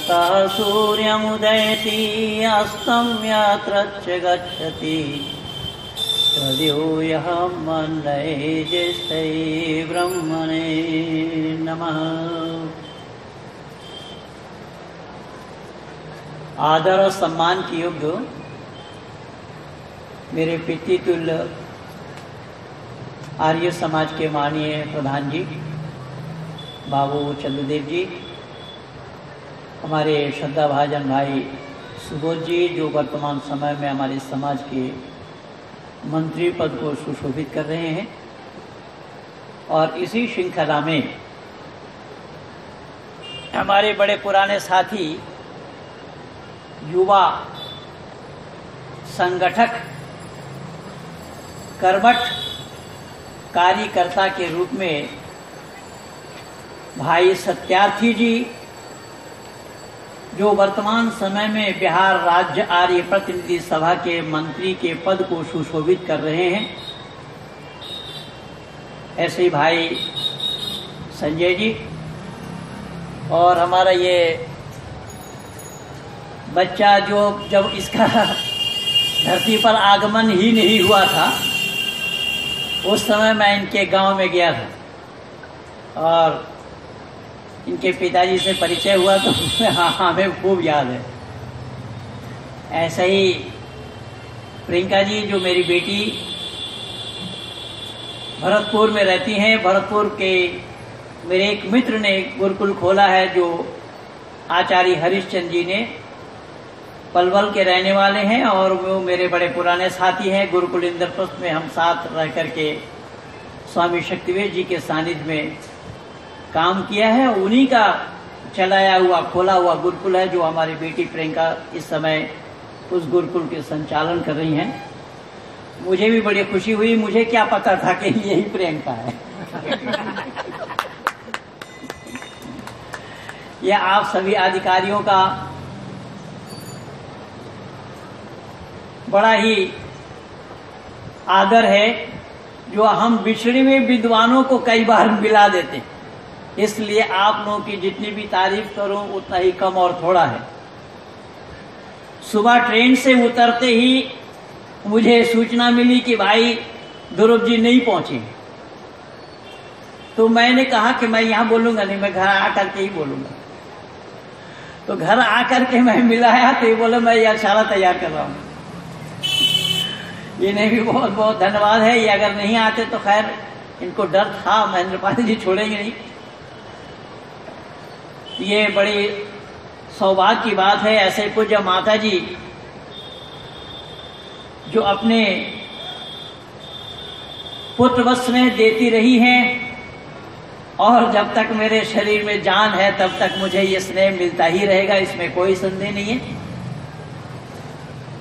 ततः सूर्यमुदयति अस्तं यत्र च गच्छति तद्यूयं मन्ये ज्येष्ठै ब्रह्मणे नमः। आदर और सम्मान के योग्य मेरे पितृतुल्य आर्य समाज के माननीय प्रधान जी बाबू चंद्रदेव जी, हमारे श्रद्धा भाजन भाई सुबोध जी जो वर्तमान समय में हमारे समाज के मंत्री पद को सुशोभित कर रहे हैं, और इसी श्रृंखला में हमारे बड़े पुराने साथी युवा संगठक कर्मठ कार्यकर्ता के रूप में भाई सत्यार्थी जी जो वर्तमान समय में बिहार राज्य आर्य प्रतिनिधि सभा के मंत्री के पद को सुशोभित कर रहे हैं, ऐसे ही भाई संजय जी, और हमारा ये बच्चा जो जब इसका धरती पर आगमन ही नहीं हुआ था उस समय मैं इनके गांव में गया था और इनके पिताजी से परिचय हुआ तो हमें खूब याद है। ऐसा ही प्रियंका जी जो मेरी बेटी भरतपुर में रहती हैं, भरतपुर के मेरे एक मित्र ने गुरुकुल खोला है जो आचार्य हरिश्चंद्र जी ने, पलवल के रहने वाले हैं और वो मेरे बड़े पुराने साथी हैं। गुरुकुल इंद्रप्रस्थ में हम साथ रह करके स्वामी शक्तिवेद जी के सानिध्य में काम किया है। उन्हीं का चलाया हुआ खोला हुआ गुरुकुल है जो हमारी बेटी प्रियंका इस समय उस गुरुकुल के संचालन कर रही हैं। मुझे भी बड़ी खुशी हुई, मुझे क्या पता था कि यही प्रियंका है। यह आप सभी अधिकारियों का बड़ा ही आदर है जो हम बिछड़े हुए विद्वानों को कई बार मिला देते हैं, इसलिए आप लोगों की जितनी भी तारीफ करूं उतना ही कम और थोड़ा है। सुबह ट्रेन से उतरते ही मुझे सूचना मिली कि भाई ध्रुव जी नहीं पहुंचे, तो मैंने कहा कि मैं यहां बोलूंगा नहीं, मैं घर आकर के ही बोलूंगा। तो घर आकर के मैं मिलाया तो ये बोले मैं ये अक्षारा तैयार कर रहा हूं। इन्हें भी बहुत बहुत धन्यवाद है। ये अगर नहीं आते तो खैर इनको डर था महेंद्र पाल जी छोड़ेंगे नहीं। ये बड़ी सौभाग्य की बात है। ऐसे पूज्य माता जी जो अपने पुत्रवत स्नेह देती रही हैं और जब तक मेरे शरीर में जान है तब तक मुझे ये स्नेह मिलता ही रहेगा, इसमें कोई संदेह नहीं है।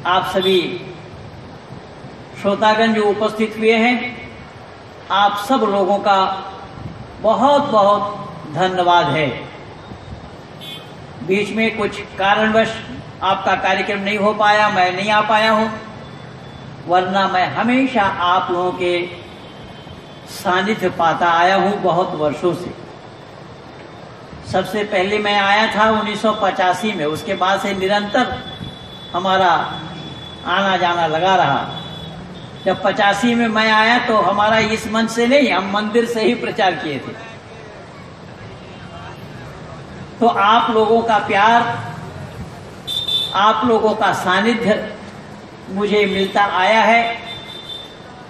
आप सभी श्रोतागण जो उपस्थित हुए हैं, आप सब लोगों का बहुत बहुत धन्यवाद है। बीच में कुछ कारणवश आपका कार्यक्रम नहीं हो पाया, मैं नहीं आ पाया हूं, वरना मैं हमेशा आप लोगों के सानिध्य पाता आया हूं बहुत वर्षों से। सबसे पहले मैं आया था 1985 में, उसके बाद से निरंतर हमारा आना जाना लगा रहा। जब 85 में मैं आया तो हमारा इस मंच से नहीं, हम मंदिर से ही प्रचार किए थे। तो आप लोगों का प्यार, आप लोगों का सानिध्य मुझे मिलता आया है।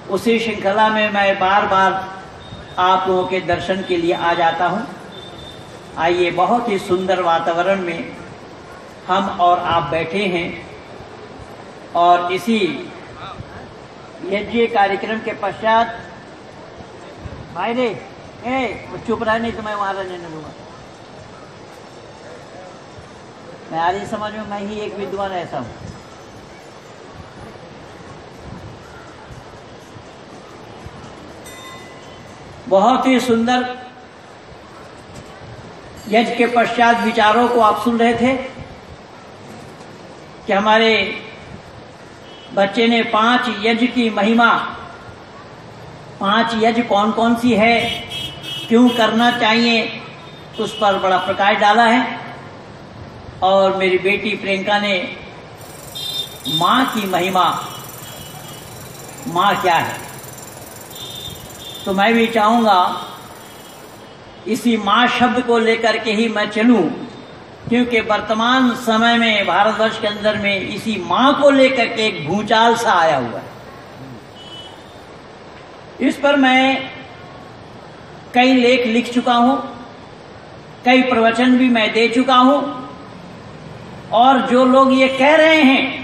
उसी श्रृंखला में मैं बार बार आप लोगों के दर्शन के लिए आ जाता हूं। आइए, बहुत ही सुंदर वातावरण में हम और आप बैठे हैं और इसी यज्ञ कार्यक्रम के पश्चात भाई रे चुप रहा, नहीं तो मैं वहां रहने दूंगा। मैं आर्य समाज में मैं ही एक विद्वान ऐसा हूं। बहुत ही सुंदर यज्ञ के पश्चात विचारों को आप सुन रहे थे कि हमारे बच्चे ने 5 यज्ञ की महिमा, 5 यज्ञ कौन कौन सी है, क्यों करना चाहिए, उस पर बड़ा प्रकाश डाला है। और मेरी बेटी प्रियंका ने माँ की महिमा, माँ क्या है, तो मैं भी चाहूंगा इसी माँ शब्द को लेकर के ही मैं चलूं, क्योंकि वर्तमान समय में भारतवर्ष के अंदर में इसी माँ को लेकर के एक भूचाल सा आया हुआ है। इस पर मैं कई लेख लिख चुका हूं, कई प्रवचन भी मैं दे चुका हूं, और जो लोग ये कह रहे हैं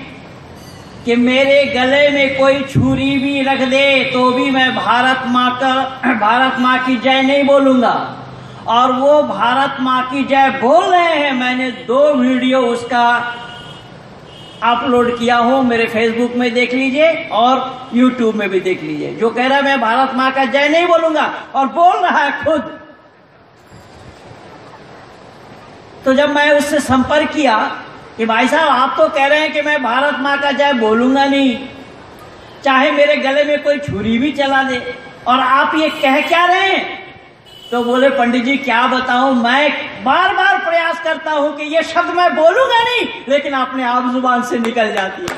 कि मेरे गले में कोई छुरी भी रख दे तो भी मैं भारत माँ की जय नहीं बोलूंगा, और वो भारत माँ की जय बोल रहे हैं। मैंने 2 वीडियो उसका अपलोड किया हो, मेरे फेसबुक में देख लीजिए और यूट्यूब में भी देख लीजिए। जो कह रहा है मैं भारत माँ का जय नहीं बोलूंगा और बोल रहा है खुद। तो जब मैं उससे संपर्क किया कि भाई साहब आप तो कह रहे हैं कि मैं भारत माँ का जय बोलूंगा नहीं, चाहे मेरे गले में कोई छुरी भी चला दे, और आप ये कह क्या रहे हैं? तो बोले पंडित जी क्या बताऊं, मैं बार बार प्रयास करता हूं कि ये शब्द मैं बोलूंगा नहीं, लेकिन अपने आप जुबान से निकल जाती है।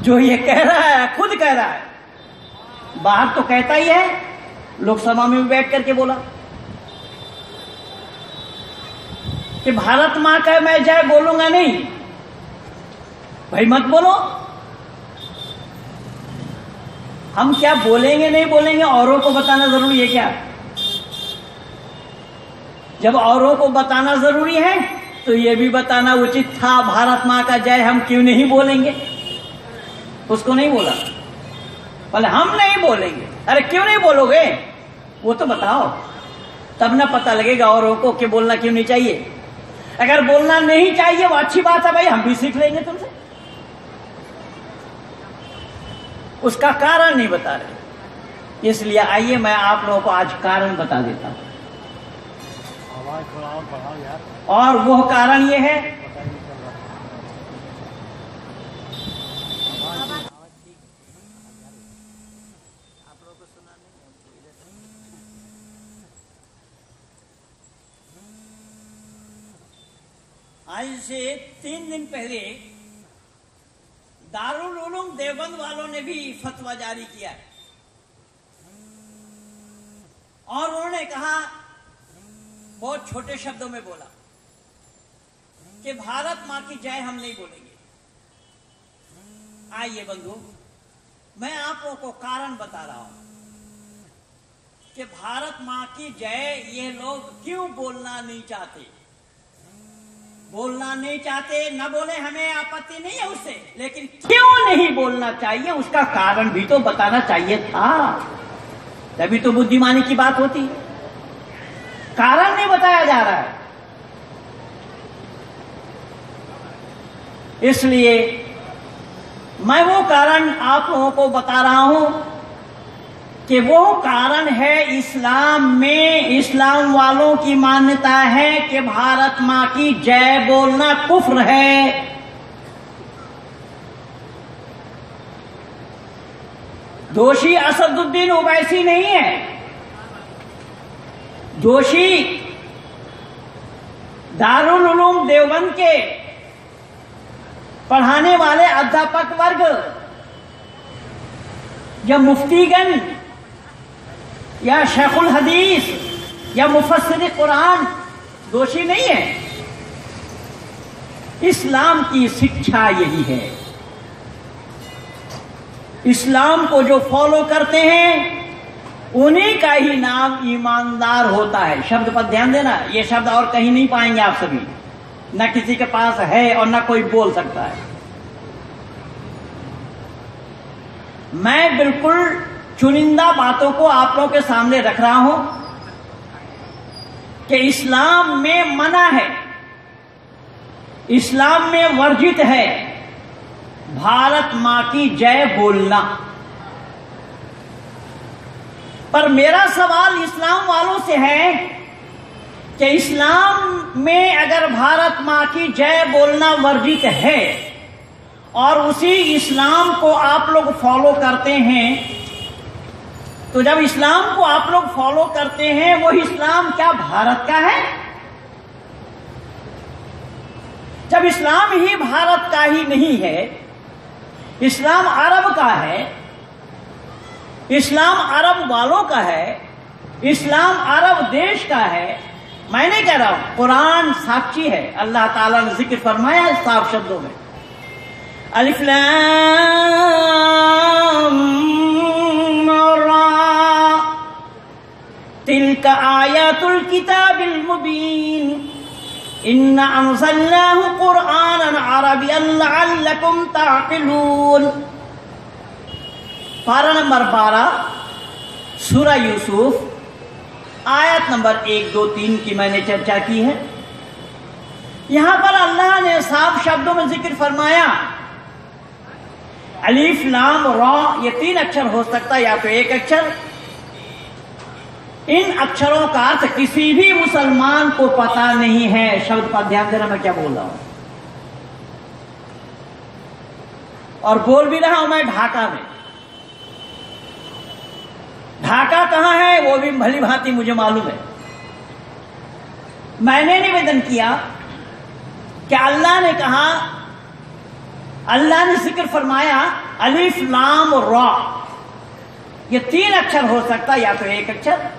जो ये कह रहा है खुद कह रहा है, बाहर तो कहता ही है, लोकसभा में भी बैठ करके बोला कि भारत मां का मैं जय बोलूंगा नहीं। भाई मत बोलो, हम क्या बोलेंगे नहीं बोलेंगे औरों को बताना जरूरी है क्या? जब औरों को बताना जरूरी है तो ये भी बताना उचित था, भारत मां का जय हम क्यों नहीं बोलेंगे? उसको नहीं बोला, बोले हम नहीं बोलेंगे। अरे क्यों नहीं बोलोगे वो तो बताओ, तब ना पता लगेगा औरों को कि बोलना क्यों नहीं चाहिए। अगर बोलना नहीं चाहिए वो अच्छी बात है भाई, हम भी सीख लेंगे तुमसे। उसका कारण नहीं बता रहे, इसलिए आइए मैं आप लोगों को आज कारण बता देता हूं। और वो कारण ये है आज से 3 दिन पहले दारुल उलूम देवबंद वालों ने भी फतवा जारी किया है, और उन्होंने कहा, बहुत छोटे शब्दों में बोला कि भारत मां की जय हम नहीं बोलेंगे। आइए बंधु, मैं आप लोगों को कारण बता रहा हूं कि भारत मां की जय ये लोग क्यों बोलना नहीं चाहते। बोलना नहीं चाहते, न बोले, हमें आपत्ति नहीं है उससे, लेकिन क्यों नहीं बोलना चाहिए उसका कारण भी तो बताना चाहिए था, तभी तो बुद्धिमानी की बात होती है। कारण नहीं बताया जा रहा है, इसलिए मैं वो कारण आप लोगों को बता रहा हूं कि वो कारण है इस्लाम में। इस्लाम वालों की मान्यता है कि भारत मां की जय बोलना कुफ्र है। दोषी असदुद्दीन ओवैसी नहीं है, दोषी दारुल उलूम देवबंद के पढ़ाने वाले अध्यापक वर्ग या मुफ्तीगण या शेखुल हदीस या मुफस्सिर कुरान दोषी नहीं है। इस्लाम की शिक्षा यही है। इस्लाम को जो फॉलो करते हैं उन्हीं का ही नाम ईमानदार होता है। शब्द पर ध्यान देना, ये शब्द और कहीं नहीं पाएंगे आप सभी, न किसी के पास है और न कोई बोल सकता है। मैं बिल्कुल चुनिंदा बातों को आप लोगों के सामने रख रहा हूं कि इस्लाम में मना है, इस्लाम में वर्जित है भारत मां की जय बोलना। पर मेरा सवाल इस्लाम वालों से है कि इस्लाम में अगर भारत मां की जय बोलना वर्जित है और उसी इस्लाम को आप लोग फॉलो करते हैं, तो जब इस्लाम को आप लोग फॉलो करते हैं, वो इस्लाम क्या भारत का है? जब इस्लाम ही भारत का ही नहीं है, इस्लाम अरब का है, इस्लाम अरब वालों का है, इस्लाम अरब देश का है। मैं नहीं कह रहा हूं, कुरान साक्षी है। अल्लाह ताला ने जिक्र फरमाया है साफ शब्दों में, अलिफ लाम रा तिल्का आयातुल किताबिल मुबीन इन्ना अंज़लनाहु कुरआनन अरबिय्यन लअल्लकुम ताक़िलून। पारा नंबर 12 सूरा यूसुफ, आयत नंबर 1, 2, 3 की मैंने चर्चा की है। यहां पर अल्लाह ने साफ शब्दों में जिक्र फरमाया, अलीफ लाम रा, ये 3 अक्षर हो सकता है या तो एक अक्षर। इन अक्षरों का अर्थ किसी भी मुसलमान को पता नहीं है। शब्द पर ध्यान देना, मैं क्या बोल रहा हूं, और बोल भी रहा हूं मैं ढाका में। ढाका कहां है वो भी भली भांति मुझे मालूम है। मैंने निवेदन किया कि अल्लाह ने कहा, अल्लाह ने जिक्र फरमाया अलिफ लाम रा, ये 3 अक्षर हो सकता या तो एक अक्षर।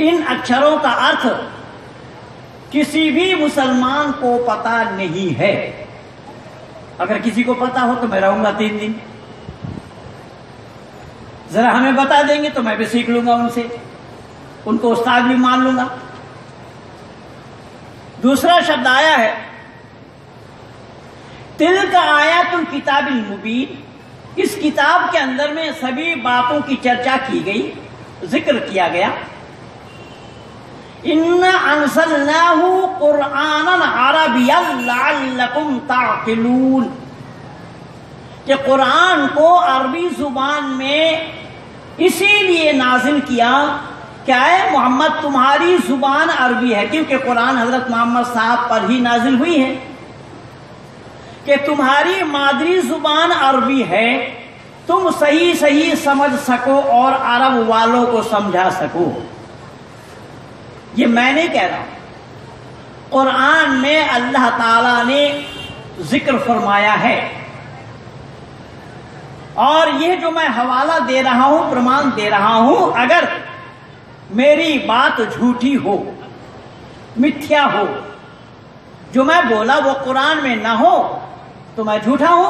इन अक्षरों का अर्थ किसी भी मुसलमान को पता नहीं है। अगर किसी को पता हो तो मैं रहूंगा 3 दिन, जरा हमें बता देंगे तो मैं भी सीख लूंगा उनसे, उनको उस्ताद भी मान लूंगा। दूसरा शब्द आया है तिल्का आयातुल किताबिल मुबीन। इस किताब के अंदर में सभी बातों की चर्चा की गई, जिक्र किया गया। इन्ना अंज़लनाहु कुरआनन अरबिय्यन लअल्लकुम ताक़िलून, कि कुरान को अरबी जुबान में इसीलिए नाजिल किया, क्या है मोहम्मद तुम्हारी जुबान अरबी है, क्योंकि कुरान हजरत मोहम्मद साहब पर ही नाजिल हुई है, कि तुम्हारी मादरी जुबान अरबी है, तुम सही सही समझ सको और अरब वालों को समझा सको। ये मैं नहीं कह रहा हूं, कुरान में अल्लाह ताला ने जिक्र फरमाया है। और यह जो मैं हवाला दे रहा हूं, प्रमाण दे रहा हूं, अगर मेरी बात झूठी हो, मिथ्या हो, जो मैं बोला वो कुरान में ना हो तो मैं झूठा हूं,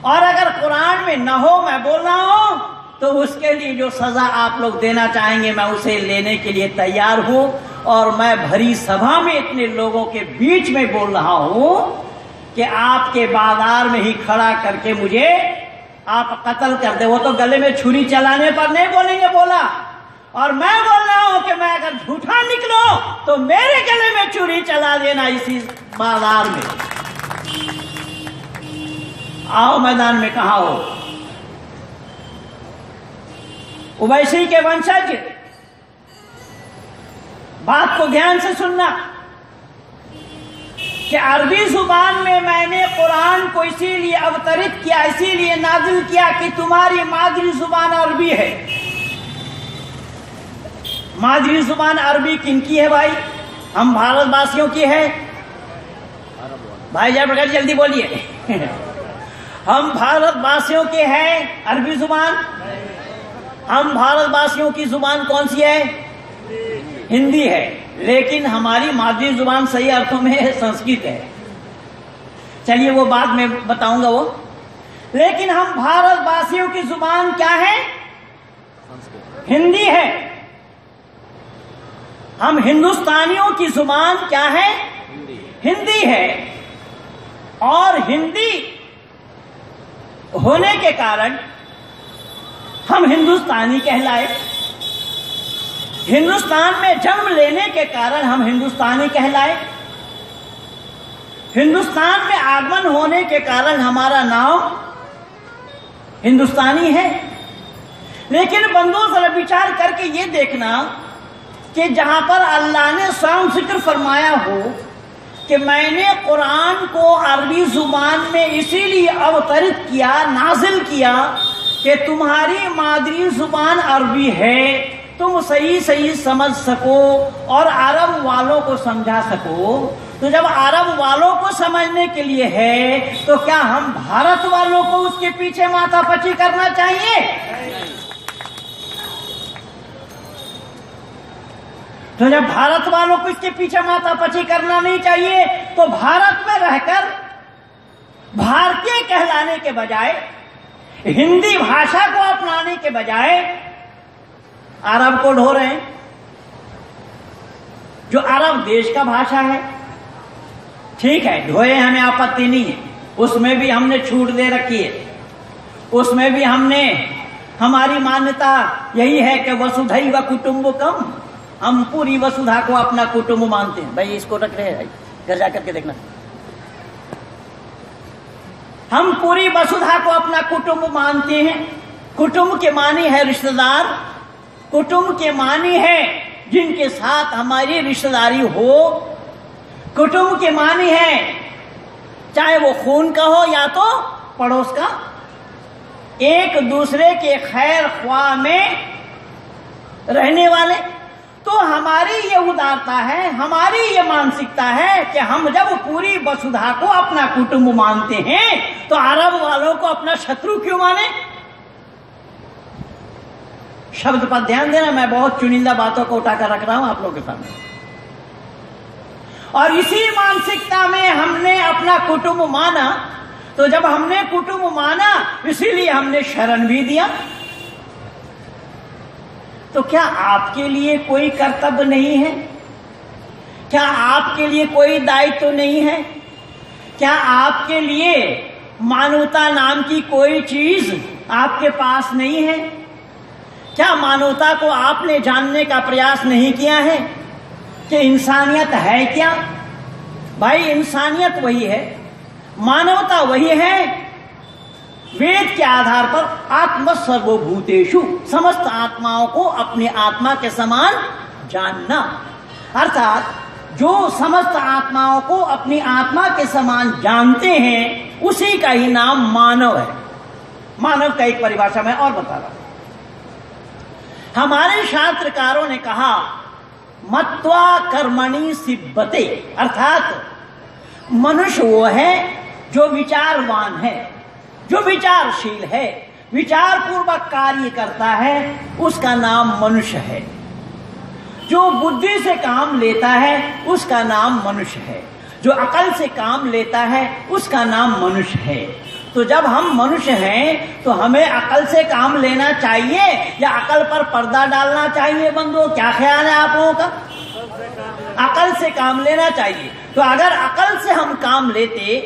और अगर कुरान में ना हो मैं बोल रहा हूं तो उसके लिए जो सजा आप लोग देना चाहेंगे मैं उसे लेने के लिए तैयार हूं। और मैं भरी सभा में इतने लोगों के बीच में बोल रहा हूं कि आपके बाजार में ही खड़ा करके मुझे आप कत्ल कर दे। वो तो गले में छुरी चलाने पर नहीं बोलेंगे बोला, और मैं बोल रहा हूं कि मैं अगर झूठा निकलो तो मेरे गले में छुरी चला देना इसी बाजार में। आओ मैदान में, कहा हो उवैसी के वंशज, बात को ध्यान से सुनना कि अरबी जुबान में मैंने कुरान को इसीलिए अवतरित किया, इसीलिए नाजिल किया कि तुम्हारी मादरी जुबान अरबी है। मादरी जुबान अरबी किनकी है भाई? हम भारतवासियों की है। भाई जयप्रकाश जल्दी बोलिए। हम भारतवासियों के हैं अरबी जुबान। हम भारतवासियों की जुबान कौन सी है? हिंदी है, लेकिन हमारी मादरी जुबान सही अर्थों में संस्कृत है। चलिए वो बाद में बताऊंगा वो। लेकिन हम भारतवासियों की जुबान क्या है? हिंदी है। हम हिंदुस्तानियों की जुबान क्या है? हिंदी है। और हिंदी होने के कारण हम हिंदुस्तानी कहलाए। हिंदुस्तान में जन्म लेने के कारण हम हिंदुस्तानी कहलाए। हिंदुस्तान में आगमन होने के कारण हमारा नाम हिंदुस्तानी है। लेकिन बंदों जरा विचार करके ये देखना कि जहां पर अल्लाह ने स्वयं जिक्र फरमाया हो कि मैंने कुरान को अरबी जुबान में इसीलिए अवतरित किया, नाजिल किया कि तुम्हारी मादरी जुबान अरबी है, तुम सही सही समझ सको और अरब वालों को समझा सको। तो जब अरब वालों को समझने के लिए है, तो क्या हम भारत वालों को उसके पीछे माथापच्ची करना चाहिए? तो जब भारत वालों को इसके पीछे माथापच्ची करना नहीं चाहिए, तो भारत में रहकर भारतीय कहलाने के बजाय, हिंदी भाषा को अपनाने के बजाय अरब को ढो रहे हैं, जो अरब देश का भाषा है। ठीक है, ढोए, हमें आपत्ति नहीं है, उसमें भी हमने छूट दे रखी है, उसमें भी हमने, हमारी मान्यता यही है कि वसुधैव कुटुंबकम, हम पूरी वसुधा को अपना कुटुंब मानते हैं। भाई इसको रख रहे हैं, घर जाकर के देखना। हम पूरी वसुधा को अपना कुटुंब मानते हैं। कुटुंब के मानी है रिश्तेदार, कुटुंब के मानी है जिनके साथ हमारी रिश्तेदारी हो, कुटुंब के मानी है चाहे वो खून का हो या तो पड़ोस का, एक दूसरे के खैर ख्वाह में रहने वाले। तो हमारी ये उदारता है, हमारी ये मानसिकता है कि हम जब पूरी वसुधा को अपना कुटुंब मानते हैं, तो अरब वालों को अपना शत्रु क्यों माने? शब्द पर ध्यान देना, मैं बहुत चुनिंदा बातों को उठाकर रख रहा हूं आप लोगों के सामने। और इसी मानसिकता में हमने अपना कुटुंब माना। तो जब हमने कुटुंब माना, इसीलिए हमने शरण भी दिया। तो क्या आपके लिए कोई कर्तव्य नहीं है? क्या आपके लिए कोई दायित्व तो नहीं है? क्या आपके लिए मानवता नाम की कोई चीज आपके पास नहीं है? क्या मानवता को आपने जानने का प्रयास नहीं किया है कि इंसानियत है क्या? भाई इंसानियत वही है, मानवता वही है, वेद के आधार पर आत्म सर्वभूतेषु, समस्त आत्माओं को अपनी आत्मा के समान जानना। अर्थात जो समस्त आत्माओं को अपनी आत्मा के समान जानते हैं, उसी का ही नाम मानव है। मानव का एक परिभाषा मैं और बता रहा हूं। हमारे शास्त्रकारों ने कहा मत्वा कर्मणि सिद्धते, अर्थात मनुष्य वो है जो विचारवान है, जो विचारशील है, विचार पूर्वक कार्य करता है, उसका नाम मनुष्य है। जो बुद्धि से काम लेता है उसका नाम मनुष्य है, जो अकल से काम लेता है उसका नाम मनुष्य है। तो जब हम मनुष्य हैं तो हमें अकल से काम लेना चाहिए या अकल पर पर्दा डालना चाहिए? बंधुओं, क्या ख्याल है आप लोगों का? अकल से काम लेना चाहिए। तो अगर अकल से हम काम लेते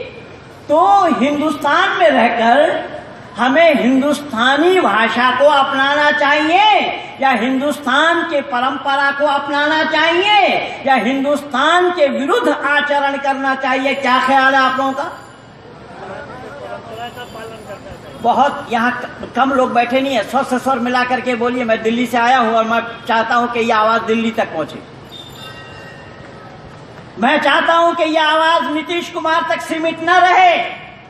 तो हिंदुस्तान में रहकर हमें हिंदुस्तानी भाषा को अपनाना चाहिए या हिंदुस्तान के परंपरा को अपनाना चाहिए या हिंदुस्तान के विरुद्ध आचरण करना चाहिए? क्या ख्याल है आप लोगों का? बहुत यहाँ कम लोग बैठे नहीं है, स्वर से स्वर मिला करके बोलिए। मैं दिल्ली से आया हूं और मैं चाहता हूं कि यह आवाज दिल्ली तक पहुंचे। मैं चाहता हूं कि यह आवाज नीतीश कुमार तक सीमित न रहे,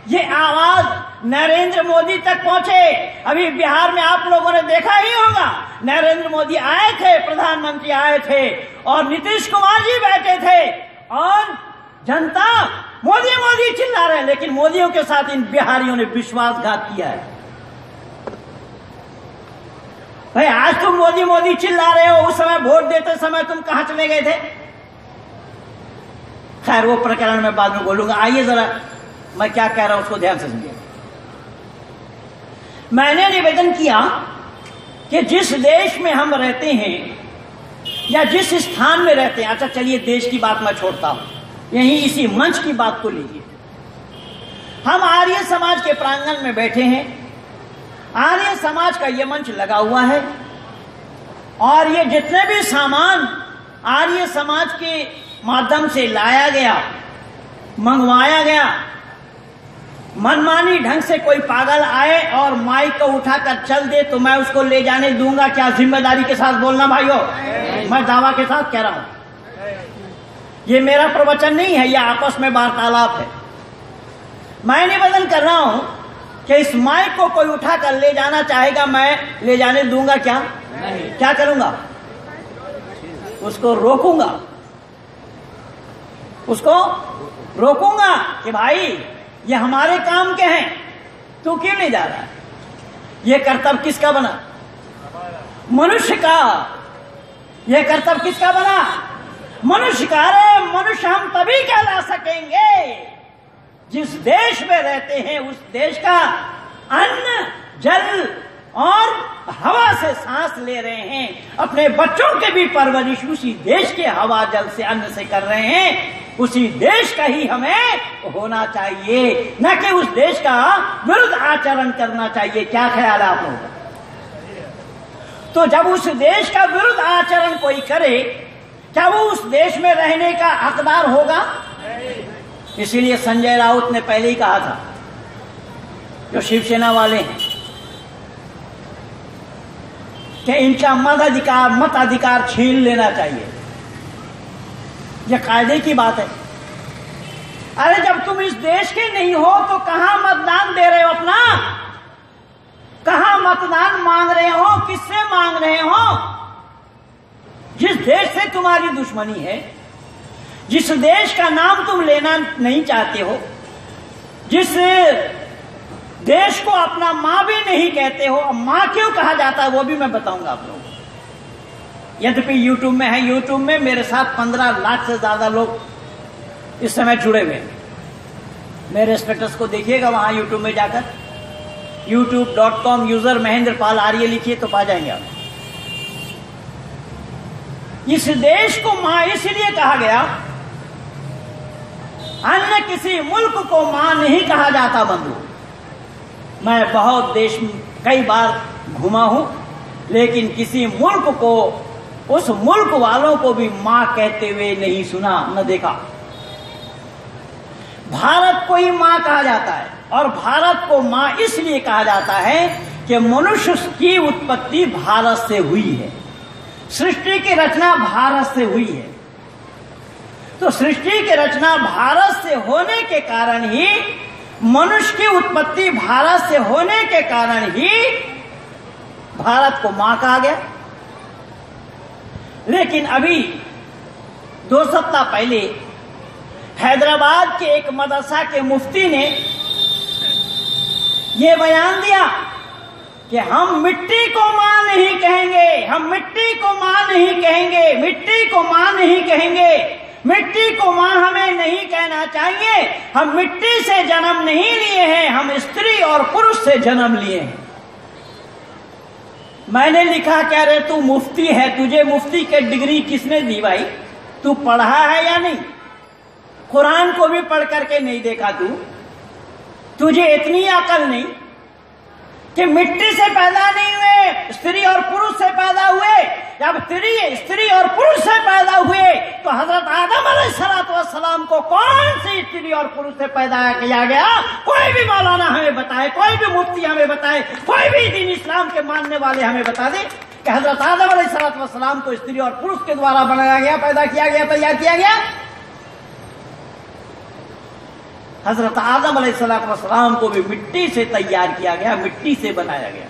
ये आवाज नरेंद्र मोदी तक पहुंचे। अभी बिहार में आप लोगों ने देखा ही होगा, नरेंद्र मोदी आए थे, प्रधानमंत्री आए थे और नीतीश कुमार जी बैठे थे और जनता मोदी मोदी चिल्ला रहे हैं, लेकिन मोदियों के साथ इन बिहारियों ने विश्वासघात किया है। भाई आज तुम मोदी मोदी चिल्ला रहे हो, उस समय वोट देते समय तुम कहां चले गए थे? खैर वो प्रकरण मैं बाद में बोलूंगा। आइए जरा मैं क्या कह रहा हूं उसको ध्यान से सुनिए। मैंने निवेदन किया कि जिस देश में हम रहते हैं या जिस स्थान में रहते हैं, अच्छा चलिए देश की बात मैं छोड़ता हूं, यहीं इसी मंच की बात को लीजिए। हम आर्य समाज के प्रांगण में बैठे हैं, आर्य समाज का ये मंच लगा हुआ है और ये जितने भी सामान आर्य समाज के माध्यम से लाया गया, मंगवाया गया, मनमानी ढंग से कोई पागल आए और माइक को उठाकर चल दे तो मैं उसको ले जाने दूंगा क्या? जिम्मेदारी के साथ बोलना भाइयों, मैं दावा के साथ कह रहा हूं, ये मेरा प्रवचन नहीं है, यह आपस में वार्तालाप है। मैं निवेदन कर रहा हूं कि इस माइक को कोई उठा कर ले जाना चाहेगा, मैं ले जाने दूंगा क्या? नहीं। क्या करूंगा? उसको रोकूंगा, उसको रोकूंगा कि भाई ये हमारे काम के हैं, तू क्यों नहीं जा रहा है? ये कर्तव्य किसका बना? मनुष्य का। ये कर्तव्य किसका बना? मनुष्य का। अरे मनुष्य हम तभी कहला सकेंगे जिस देश में रहते हैं उस देश का अन्न, जल और हवा से सांस ले रहे हैं, अपने बच्चों के भी परवरिश उसी देश के हवा, जल से, अन्न से कर रहे हैं। उसी देश का ही हमें होना चाहिए, न कि उस देश का विरुद्ध आचरण करना चाहिए। क्या ख्याल है आप लोगों का? तो जब उस देश का विरुद्ध आचरण कोई करे, क्या वो उस देश में रहने का हकदार होगा? इसीलिए संजय राउत ने पहले ही कहा था, जो शिवसेना वाले हैं, कि इनका मताधिकार छीन लेना चाहिए। यह कायदे की बात है। अरे जब तुम इस देश के नहीं हो तो कहां मतदान दे रहे हो अपना? कहां मतदान मांग रहे हो? किससे मांग रहे हो? जिस देश से तुम्हारी दुश्मनी है, जिस देश का नाम तुम लेना नहीं चाहते हो, जिस देश को अपना मां भी नहीं कहते हो, मां क्यों कहा जाता है वो भी मैं बताऊंगा आप लोगों को। यद्यपि यूट्यूब में है, यूट्यूब में मेरे साथ 15 लाख से ज्यादा लोग इस समय जुड़े हुए हैं। मेरे स्टेटस को देखिएगा वहां यूट्यूब में जाकर, youtube.com यूजर महेंद्र पाल आर्य लिखिए तो पा जाएंगे आप। इस देश को मां इसलिए कहा गया, अन्य किसी मुल्क को मां नहीं कहा जाता बंधु। मैं बहुत देश में कई बार घुमा हूं, लेकिन किसी मुल्क को, उस मुल्क वालों को भी मां कहते हुए नहीं सुना, न देखा। भारत को ही मां कहा जाता है, और भारत को मां इसलिए कहा जाता है कि मनुष्य की उत्पत्ति भारत से हुई है, सृष्टि की रचना भारत से हुई है। तो सृष्टि की रचना भारत से होने के कारण ही, मनुष्य की उत्पत्ति भारत से होने के कारण ही भारत को मां कहा गया। लेकिन अभी 2 सप्ताह पहले हैदराबाद के एक मदरसा के मुफ्ती ने यह बयान दिया कि हम मिट्टी को मां नहीं कहेंगे, हम मिट्टी को मां नहीं कहेंगे, मिट्टी को मां नहीं कहेंगे, मिट्टी को मां हमें नहीं कहना चाहिए। हम मिट्टी से जन्म नहीं लिए हैं, हम स्त्री और पुरुष से जन्म लिए हैं। मैंने लिखा, कह रहे तू मुफ्ती है, तुझे मुफ्ती के डिग्री किसने दी भाई? तू पढ़ा है या नहीं? कुरान को भी पढ़ करके नहीं देखा तू? तुझे इतनी अकल नहीं कि मिट्टी से पैदा नहीं हुए, स्त्री और पुरुष से पैदा हुए? जब स्त्री और पुरुष से पैदा हुए तो हजरत आदम अलैहिस्सलाम को कौन सी स्त्री और पुरुष से पैदा किया गया? कोई भी मौलाना हमें बताए, कोई भी मुफ्ती हमें बताए, कोई भी दीन इस्लाम के मानने वाले हमें बता दे कि हजरत आदम अलैहिस्सलाम को स्त्री और पुरुष के द्वारा बनाया गया, पैदा किया गया, तैयार किया गया। हजरत आदम अलैहिस्सलाम को भी मिट्टी से तैयार किया गया, मिट्टी से बनाया गया।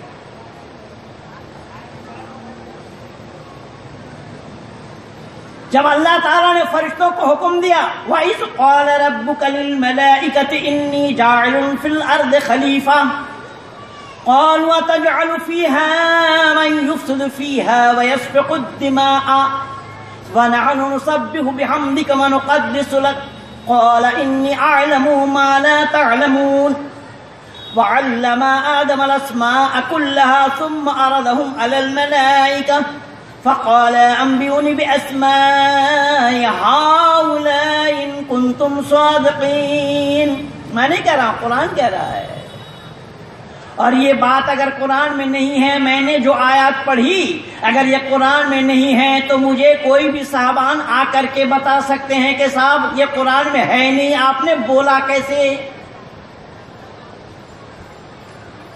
जब अल्लाह ताला ने फरिश्तों को हुक्म दिया, वइज़ क़ाल रब्बुका लिल मलाइकति इन्नी जाइलुन फिल अर्दि खलीफा क़ालू अतजअलु फ़ीहा मन युफ़्सिदु फ़ीहा व यस्फ़िकु दिमाअ व नहनु नुसब्बिहु बिहम्दिका व नुक़द्दिसु लक क़ाल इन्नी अअलमु मा ला तअलमून व अल्लमा आदम अल अस्माअ कुल्लहा थुम्मा अरदहुम अलल मलाइका फ़क़ाल अंबिऊनी बिअस्माइ हाउलाइ इन कुंतुम सादिक़ीन। मैं नहीं कह रहा, कुरान कह रहा है। और ये बात अगर कुरान में नहीं है, मैंने जो आयत पढ़ी अगर ये कुरान में नहीं है तो मुझे कोई भी साहबान आकर के बता सकते हैं कि साहब ये कुरान में है नहीं, आपने बोला कैसे?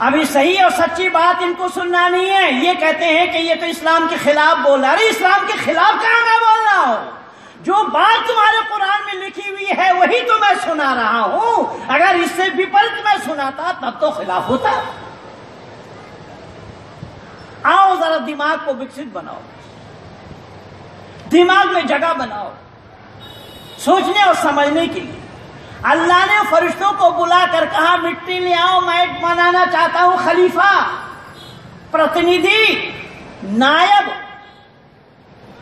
अभी सही और सच्ची बात इनको सुनना नहीं है। ये कहते हैं कि ये तो इस्लाम के खिलाफ बोल रहा है। अरे इस्लाम के खिलाफ कहां मैं बोल रहा हूं? जो बात तुम्हारे कुरान में लिखी हुई है वही तो मैं सुना रहा हूं। अगर इससे विपरीत मैं सुनाता तब तो खिलाफ होता। आओ जरा दिमाग को विकसित बनाओ, दिमाग में जगह बनाओ सोचने और समझने के लिए। अल्लाह ने फरिश्तों को बुलाकर कहा मिट्टी ले आओ, मैं बनाना चाहता हूं खलीफा, प्रतिनिधि, नायब।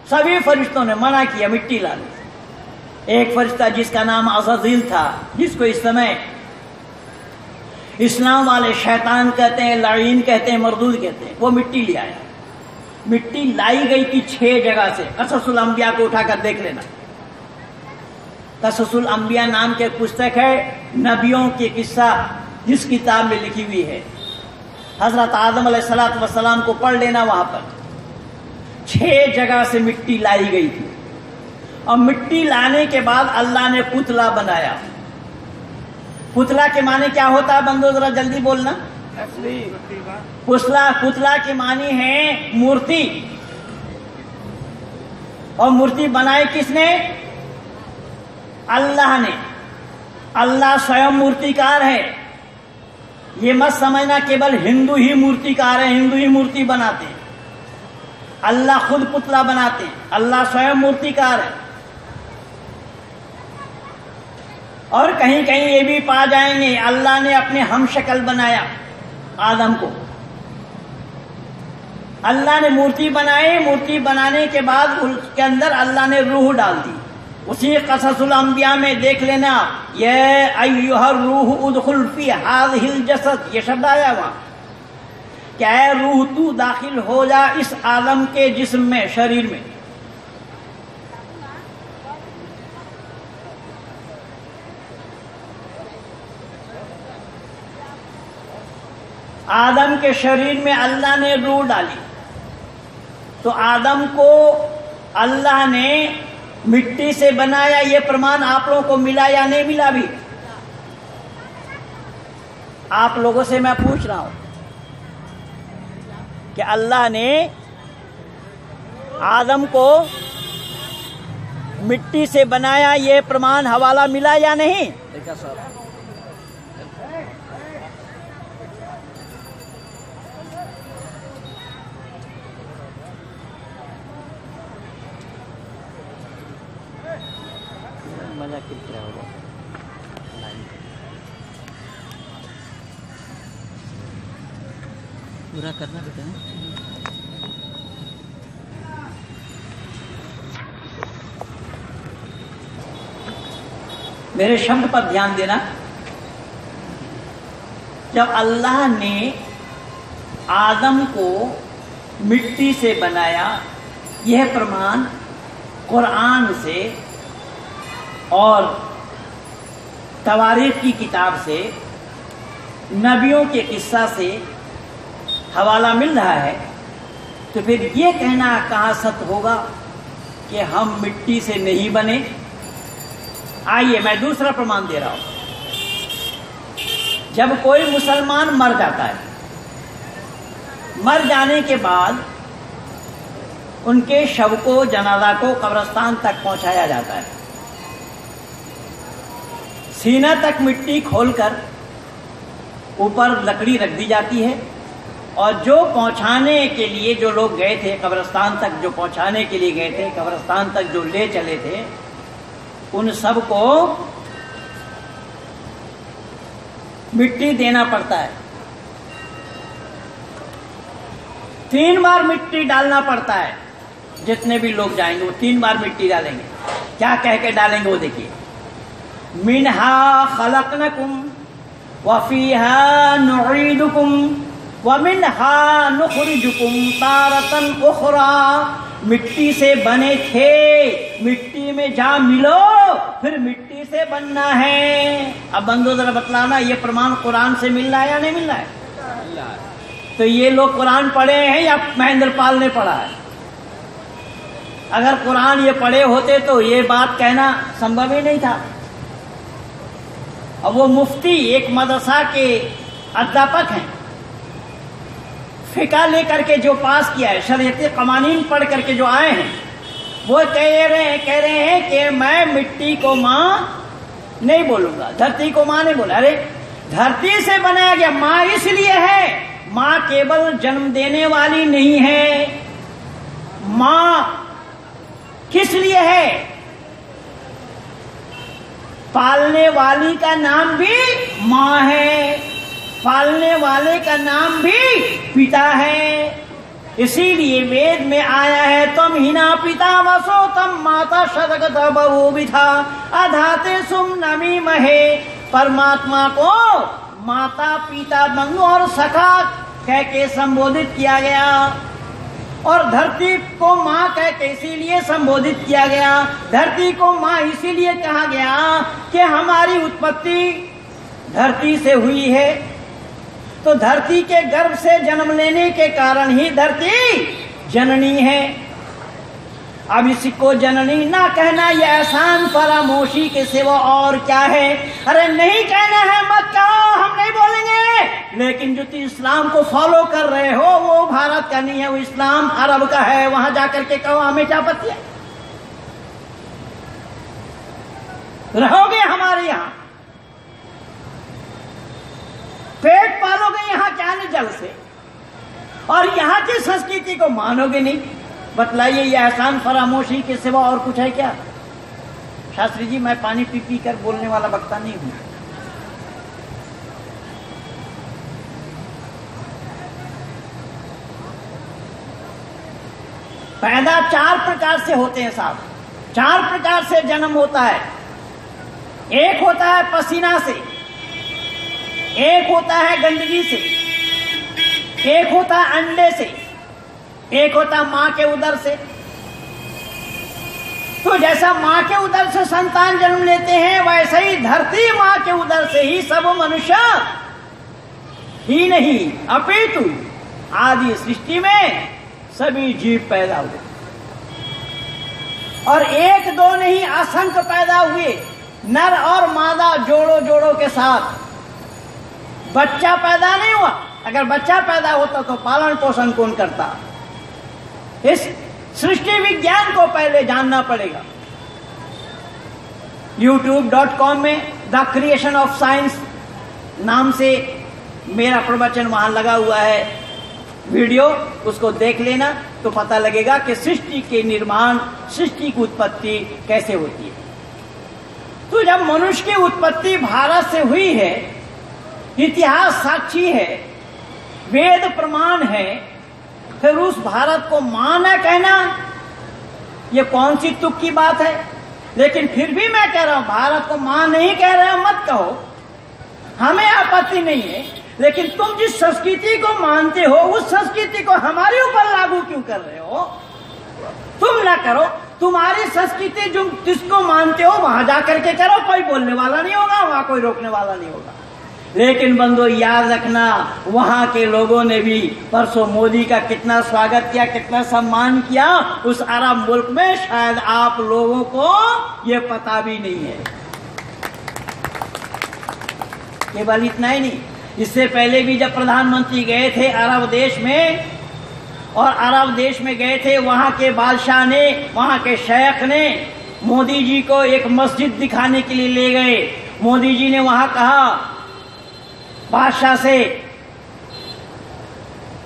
सभी फरिश्तों ने मना किया मिट्टी लाने। एक फरिश्ता जिसका नाम अज़ाज़ील था, जिसको इस समय इस्लाम वाले शैतान कहते हैं, लाईन कहते हैं, मरदूद कहते हैं, वो मिट्टी ले आया। मिट्टी लाई गई थी 6 जगह से। क़ससुल अंबिया को उठाकर देख लेना। क़ससुल अंबिया नाम की पुस्तक है, नबियों के किस्सा जिस किताब में लिखी हुई है। हजरत आदम अलैहिस्सलाम को पढ़ लेना। वहां पर 6 जगह से मिट्टी लाई गई थी और मिट्टी लाने के बाद अल्लाह ने पुतला बनाया। पुतला के माने क्या होता है बंदो, जरा जल्दी बोलना। पुतला के मानी है मूर्ति। और मूर्ति बनाई किसने? अल्लाह ने। अल्लाह स्वयं मूर्तिकार है। ये मत समझना केवल हिंदू ही मूर्तिकार है, हिंदू ही मूर्ति बनाते हैं। अल्लाह खुद पुतला बनाते हैं, अल्लाह स्वयं मूर्तिकार है। और कहीं कहीं ये भी पा जाएंगे अल्लाह ने अपने हम शक्ल बनाया आदम को। अल्लाह ने मूर्ति बनाई, मूर्ति बनाने के बाद उसके अंदर अल्लाह ने रूह डाल दी। उसी क़ससुल अंबिया में देख लेना, ये अय्युहर रूह उदखुल फी हाज़िहिल जसद, ये शब्द आया वहां। क्या है? रूह तू दाखिल हो जा इस आदम के जिस्म में, शरीर में। आदम के शरीर में अल्लाह ने रूह डाली। तो आदम को अल्लाह ने मिट्टी से बनाया। ये प्रमाण आप लोगों को मिला या नहीं मिला? भी आप लोगों से मैं पूछ रहा हूं कि अल्लाह ने आदम को मिट्टी से बनाया, ये प्रमाण हवाला मिला या नहीं? देखा साहब, मजा कितना होगा। पूरा करना बेटा। मेरे शब्द पर ध्यान देना। जब अल्लाह ने आदम को मिट्टी से बनाया, यह प्रमाण कुरान से और तवारीख की किताब से, नबियों के किस्सा से हवाला मिल रहा है, तो फिर ये कहना कहाँ सत्य होगा कि हम मिट्टी से नहीं बने? आइए मैं दूसरा प्रमाण दे रहा हूं। जब कोई मुसलमान मर जाता है, मर जाने के बाद उनके शव को, जनाजा को कब्रिस्तान तक पहुंचाया जाता है। सीना तक मिट्टी खोलकर ऊपर लकड़ी रख दी जाती है और जो पहुंचाने के लिए जो लोग गए थे कब्रिस्तान तक, जो पहुंचाने के लिए गए थे कब्रिस्तान तक, जो ले चले थे, उन सब को मिट्टी देना पड़ता है। 3 बार मिट्टी डालना पड़ता है। जितने भी लोग जाएंगे वो 3 बार मिट्टी डालेंगे। क्या कह के डालेंगे वो देखिए। मिनहा खलकनकुम व फीहा नुईदुकुम व मिनहा नुखरिजुकुम तारतन उखरा। मिट्टी से बने थे, मिट्टी में जा मिलो, फिर मिट्टी से बनना है। अब बंदो जरा बतलाना, ये प्रमाण कुरान से मिल रहा है या नहीं मिल रहा है? तो ये लोग कुरान पढ़े हैं या महेंद्र पाल ने पढ़ा है? अगर कुरान ये पढ़े होते तो ये बात कहना संभव ही नहीं था। अब वो मुफ्ती एक मदरसा के अध्यापक हैं, फिका लेकर के जो पास किया है, शरीयत कवानीन पढ़ करके जो आए हैं, वो कह रहे हैं कि मैं मिट्टी को माँ नहीं बोलूंगा, धरती को माँ नहीं बोला। अरे धरती से बनाया गया, माँ इसलिए है, माँ केवल जन्म देने वाली नहीं है। माँ किस लिए है? पालने वाली का नाम भी माँ है, पालने वाले का नाम भी पिता है। इसीलिए वेद में आया है, तम हिना पिता वसो तम माता शतगत बहुविधा अधाते सुम नमी महे। परमात्मा को माता पिता बंधु और सखा कह के संबोधित किया गया, और धरती को माँ कह के इसीलिए संबोधित किया गया। धरती को माँ इसीलिए कहा गया कि हमारी उत्पत्ति धरती से हुई है, तो धरती के गर्भ से जन्म लेने के कारण ही धरती जननी है। अब इसको जननी ना कहना यह एहसान फरामोशी के सिवा और क्या है? अरे नहीं कहना है मत कहो, हम नहीं बोलेंगे, लेकिन जो तुम इस्लाम को फॉलो कर रहे हो वो भारत का नहीं है, वो इस्लाम अरब का है, वहां जाकर के कहो हमें क्या पता है। रहोगे हमारे यहाँ, पेट पालोगे यहाँ क्या नहीं जल से, और यहाँ की संस्कृति को मानोगे नहीं। बतलाइए, यह एहसान फरामोशी के सिवा और कुछ है क्या? शास्त्री जी, मैं पानी पी पी कर बोलने वाला वक्ता नहीं हूं। पैदा 4 प्रकार से होते हैं साहब, 4 प्रकार से जन्म होता है। एक होता है पसीना से, एक होता है गंदगी से, एक होता है अंडे से, एक होता माँ के उदर से। तो जैसा माँ के उदर से संतान जन्म लेते हैं, वैसे ही धरती माँ के उदर से ही सब मनुष्य ही नहीं अपितु आदि सृष्टि में सभी जीव पैदा हुए, और एक दो नहीं असंख्य पैदा हुए, नर और मादा जोड़ों जोड़ों के साथ। बच्चा पैदा नहीं हुआ, अगर बच्चा पैदा होता तो पालन पोषण कौन करता? इस सृष्टि विज्ञान को पहले जानना पड़ेगा। youtube.com में द क्रिएशन ऑफ साइंस नाम से मेरा प्रवचन वहां लगा हुआ है, वीडियो, उसको देख लेना तो पता लगेगा कि सृष्टि के निर्माण, सृष्टि की उत्पत्ति कैसे होती है। तो जब मनुष्य की उत्पत्ति भारत से हुई है, इतिहास साक्षी है, वेद प्रमाण है, फिर उस भारत को मां न कहना ये कौन सी तुक की बात है? लेकिन फिर भी मैं कह रहा हूं, भारत को मां नहीं कह रहे हो मत कहो, हमें आपत्ति नहीं है, लेकिन तुम जिस संस्कृति को मानते हो उस संस्कृति को हमारे ऊपर लागू क्यों कर रहे हो? तुम ना करो, तुम्हारी संस्कृति जो जिसको मानते हो वहां जाकर के करो, कोई बोलने वाला नहीं होगा, वहां कोई रोकने वाला नहीं होगा। लेकिन बंधु याद रखना, वहां के लोगों ने भी परसों मोदी का कितना स्वागत किया, कितना सम्मान किया उस अरब मुल्क में, शायद आप लोगों को ये पता भी नहीं है। केवल इतना ही नहीं, इससे पहले भी जब प्रधानमंत्री गए थे अरब देश में, और अरब देश में गए थे, वहां के बादशाह ने, वहां के शेख ने मोदी जी को एक मस्जिद दिखाने के लिए ले गए। मोदी जी ने वहां कहा बादशाह से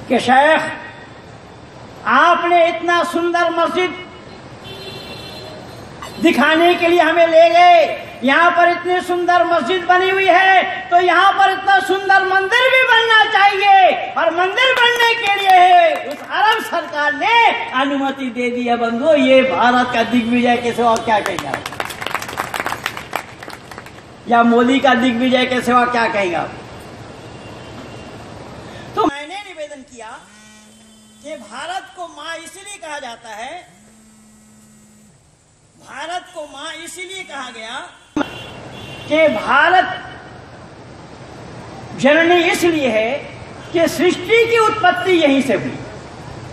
कि शेख, आपने इतना सुंदर मस्जिद दिखाने के लिए हमें ले गए, यहाँ पर इतनी सुंदर मस्जिद बनी हुई है, तो यहाँ पर इतना सुंदर मंदिर भी बनना चाहिए, और मंदिर बनने के लिए उस अरब सरकार ने अनुमति दे दी है। बंधु, ये भारत का दिग्विजय के सिवा क्या कहेगा, या मोदी का दिग्विजय के सिवा क्या कहेगा? तो मैंने निवेदन किया कि भारत को मां इसलिए कहा जाता है, भारत को मां इसीलिए कहा गया कि भारत जननी इसलिए है कि सृष्टि की उत्पत्ति यहीं से हुई,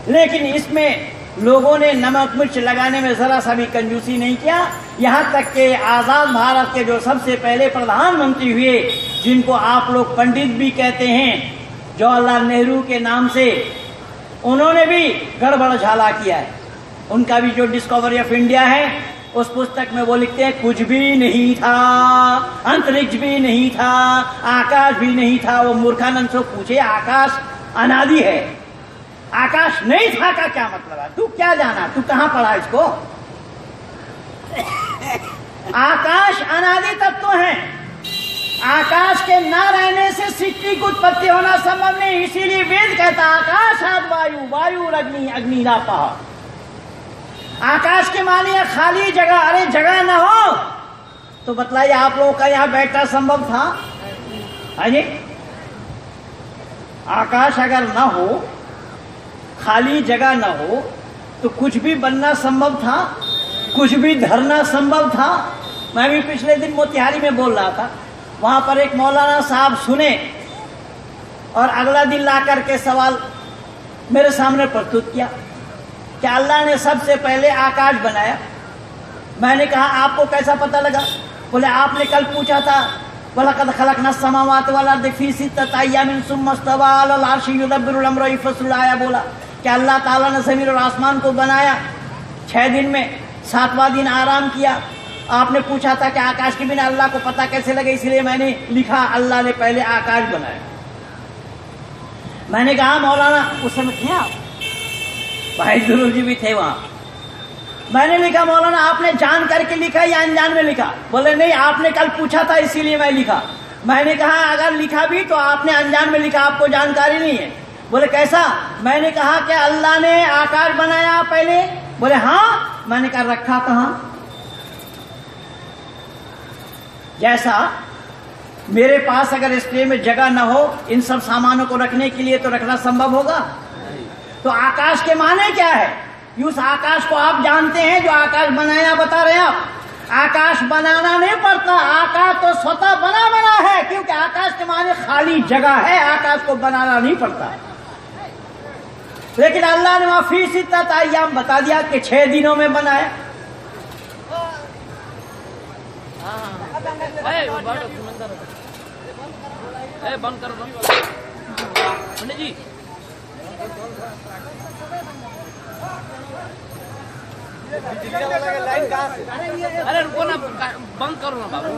लेकिन इसमें लोगों ने नमक मिर्च लगाने में जरा सा भी कंजूसी नहीं किया। यहां तक कि आजाद भारत के जो सबसे पहले प्रधानमंत्री हुए, जिनको आप लोग पंडित भी कहते हैं, जवाहरलाल नेहरू के नाम से, उन्होंने भी गड़बड़ झाला किया है। उनका भी जो डिस्कवरी ऑफ इंडिया है, उस पुस्तक में वो लिखते हैं कुछ भी नहीं था, अंतरिक्ष भी नहीं था, आकाश भी नहीं था। वो मूर्खानंद से पूछे आकाश अनादि है, आकाश नहीं था का क्या मतलब है? तू क्या जाना, तू कहां पढ़ा इसको? आकाश अनादि तत्व है, आकाश के न रहने से सृष्टि की उत्पत्ति होना संभव नहीं। इसीलिए वेद कहता आकाशाद वायु, वायु अग्नि, अग्नि पहा। आकाश के माने या खाली जगह, अरे जगह ना हो तो बतलाइए आप लोगों का यहां बैठना संभव था? अरे आकाश अगर ना हो, खाली जगह ना हो तो कुछ भी बनना संभव था, कुछ भी धरना संभव था। मैं भी पिछले दिन मोतिहारी में बोल रहा था, वहां पर एक मौलाना साहब सुने और अगला दिन ला करके सवाल मेरे सामने प्रस्तुत किया कि अल्लाह ने सबसे पहले आकाश बनाया। मैंने कहा आपको कैसा पता लगा? बोले आपने कल पूछा था वलक़द खलक़ना समावाति वल अर्ज़ फ़ी सित्तति अय्यामिन सुम्मा इस्तवा अलल अर्शि युदब्बिरुल अम्र यफ़स्सुलु आया। बोला कि अल्लाह ताला ने ज़मीन और आसमान को बनाया 6 दिन में, 7वां दिन आराम किया। आपने पूछा था कि आकाश के बिना अल्लाह को पता कैसे लगे, इसलिए मैंने लिखा अल्लाह ने पहले आकाश बनाया। मैंने कहा मौलाना उस समय थे आप? भाई गुरु जी भी थे वहां। मैंने लिखा मौलाना आपने जान करके लिखा या अनजान में लिखा? बोले नहीं आपने कल पूछा था इसीलिए मैं लिखा। मैंने कहा अगर लिखा भी तो आपने अनजान में लिखा, आपको जानकारी नहीं है। बोले कैसा? मैंने कहा कि अल्लाह ने आकाश बनाया पहले। बोले हाँ। मैंने कहा रखा कहां? जैसा मेरे पास अगर इस ट्रे में जगह न हो इन सब सामानों को रखने के लिए तो रखना संभव होगा? तो आकाश के माने क्या है? उस आकाश को आप जानते हैं जो आकाश बनाया, बता रहे हैं आप। आकाश बनाना नहीं पड़ता, आकाश तो स्वतः बना है, क्योंकि आकाश के माने खाली जगह है, आकाश को बनाना नहीं पड़ता। लेकिन अल्लाह ने वहां फ़ी सित्तति अय्याम बता दिया कि 6 दिनों में बनाया। बंद करो पंडित जी। अरे रुको ना, बंद करो ना बाबू।